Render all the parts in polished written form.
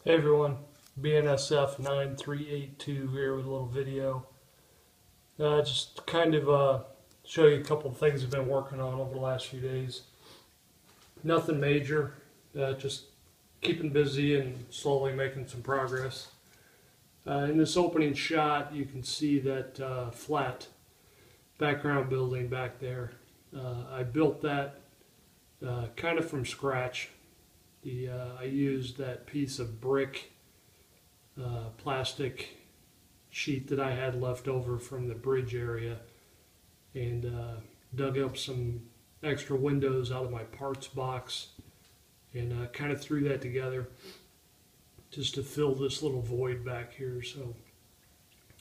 Hey everyone, BNSF 9382 here with a little video. Just to kind of show you a couple of things I've been working on over the last few days. Nothing major, just keeping busy and slowly making some progress. In this opening shot you can see that flat background building back there. I built that kind of from scratch. I used that piece of brick plastic sheet that I had left over from the bridge area and dug up some extra windows out of my parts box and kind of threw that together just to fill this little void back here. So,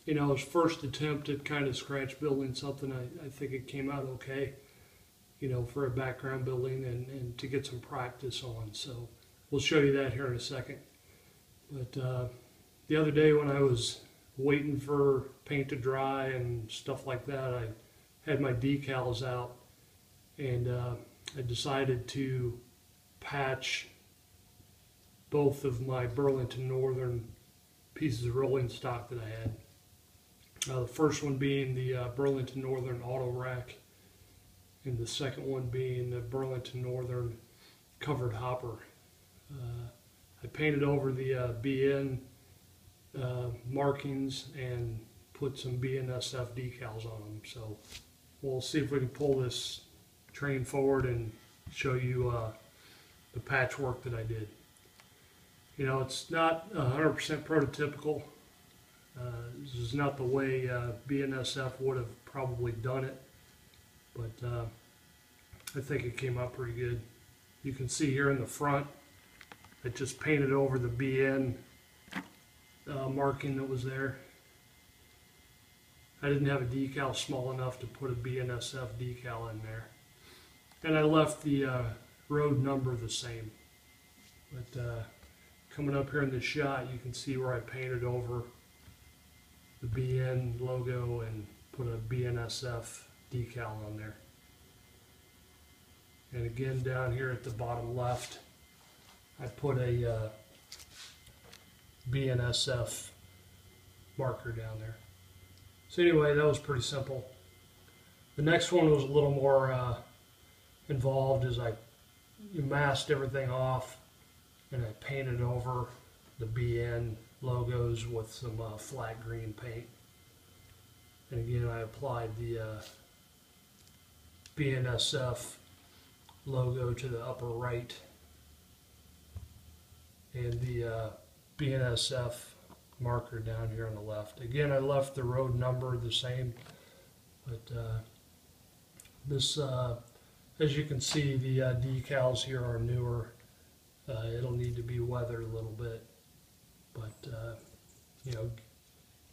you know, his first attempt at kind of scratch building something, I think it came out okay, you know, for a background building and to get some practice on. So we'll show you that here in a second. But the other day when I was waiting for paint to dry and stuff like that, I had my decals out and I decided to patch both of my Burlington Northern pieces of rolling stock that I had. The first one being the Burlington Northern auto rack, and the second one being the Burlington Northern covered hopper. I painted over the BN markings and put some BNSF decals on them. So we'll see if we can pull this train forward and show you the patchwork that I did. You know, it's not 100% prototypical. This is not the way BNSF would have probably done it, but I think it came out pretty good. You can see here in the front, I just painted over the BN marking that was there. I didn't have a decal small enough to put a BNSF decal in there. And I left the road number the same. But coming up here in this shot, you can see where I painted over the BN logo and put a BNSF decal on there. And again, down here at the bottom left, I put a BNSF marker down there. So anyway, that was pretty simple. The next one was a little more involved, as I masked everything off and I painted over the BN logos with some flat green paint. And again, I applied the BNSF logo to the upper right and the BNSF marker down here on the left. Again, I left the road number the same, but this, as you can see, the decals here are newer. It'll need to be weathered a little bit, but you know,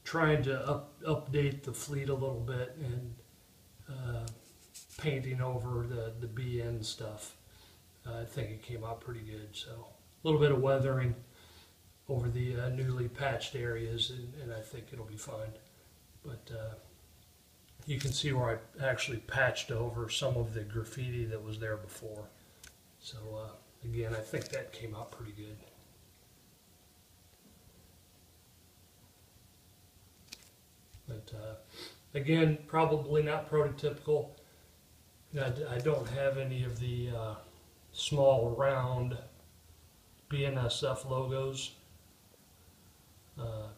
trying to update the fleet a little bit and painting over the BN stuff. I think it came out pretty good. So a little bit of weathering over the newly patched areas, and I think it'll be fine. But you can see where I actually patched over some of the graffiti that was there before. So again, I think that came out pretty good. But again, probably not prototypical. I don't have any of the small round BNSF logos.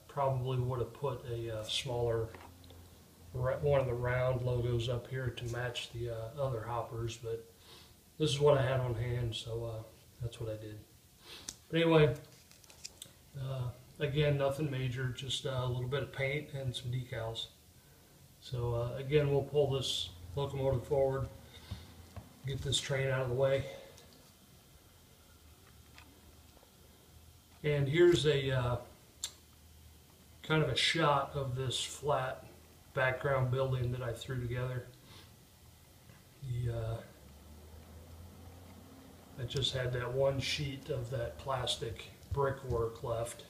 Probably would have put a smaller one of the round logos up here to match the other hoppers, but this is what I had on hand, so that's what I did. But anyway, again, nothing major, just a little bit of paint and some decals. So again, we'll pull this locomotive forward, get this train out of the way. And here's a kind of a shot of this flat background building that I threw together. I just had that one sheet of that plastic brickwork left,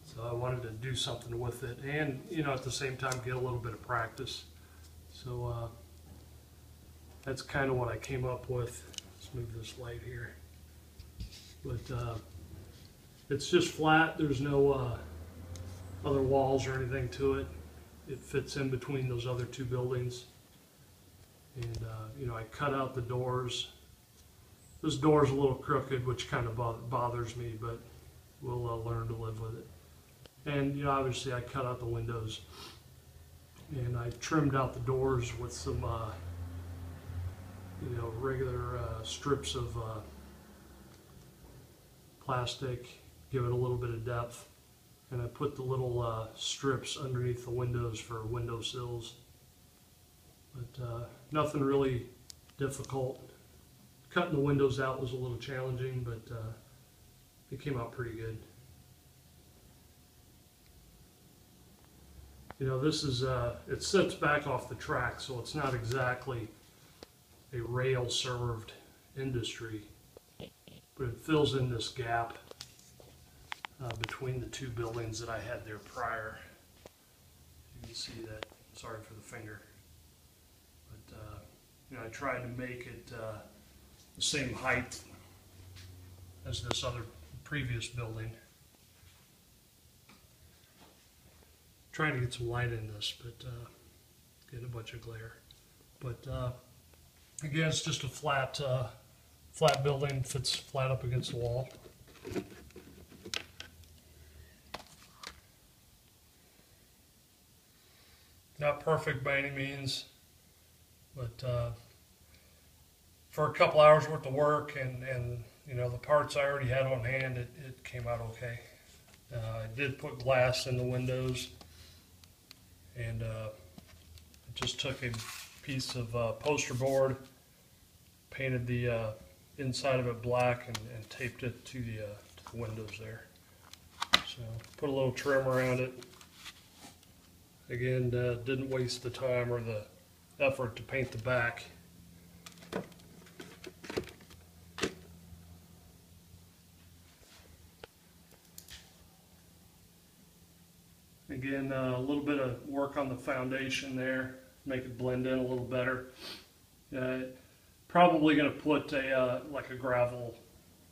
so I wanted to do something with it, and you know, at the same time get a little bit of practice. So that's kind of what I came up with. Let's move this light here. But It's just flat. There's no other walls or anything to it. It fits in between those other two buildings. And you know, I cut out the doors. This door's a little crooked, which kind of bothers me, but we'll learn to live with it. And you know, obviously I cut out the windows, and I trimmed out the doors with some you know, regular strips of plastic, give it a little bit of depth. And I put the little strips underneath the windows for window sills. But nothing really difficult. Cutting the windows out was a little challenging, but it came out pretty good. You know, this is, it sits back off the track, so it's not exactly a rail-served industry, but it fills in this gap between the two buildings that I had there prior. You can see that, sorry for the finger, but you know, I tried to make it the same height as this other previous building. Trying to get some light in this, but getting a bunch of glare. But again, it's just a flat building, fits flat up against the wall. Not perfect by any means, but for a couple hours worth of work and you know, the parts I already had on hand, it came out okay. I did put glass in the windows, and I just took a piece of poster board, painted the inside of it black, and taped it to the windows there. So put a little trim around it. Again, didn't waste the time or the effort to paint the back. Again, a little bit of work on the foundation there, make it blend in a little better. Probably going to put a like a gravel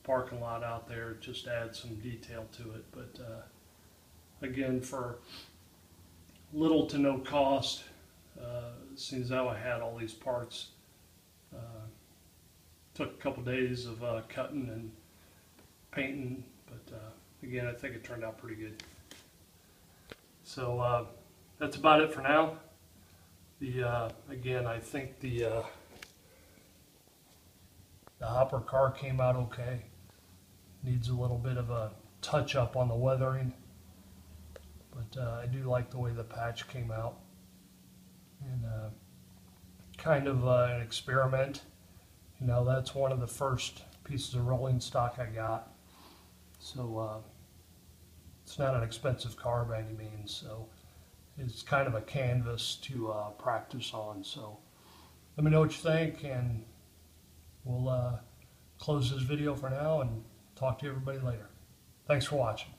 parking lot out there, just add some detail to it. But again, for little to no cost, seems how I had all these parts. Took a couple days of cutting and painting, but again, I think it turned out pretty good. So that's about it for now. Again, I think the hopper car came out okay. Needs a little bit of a touch up on the weathering, but I do like the way the patch came out. And kind of an experiment. You know, that's one of the first pieces of rolling stock I got. So it's not an expensive car by any means, so it's kind of a canvas to practice on. So let me know what you think, and we'll close this video for now and talk to everybody later. Thanks for watching.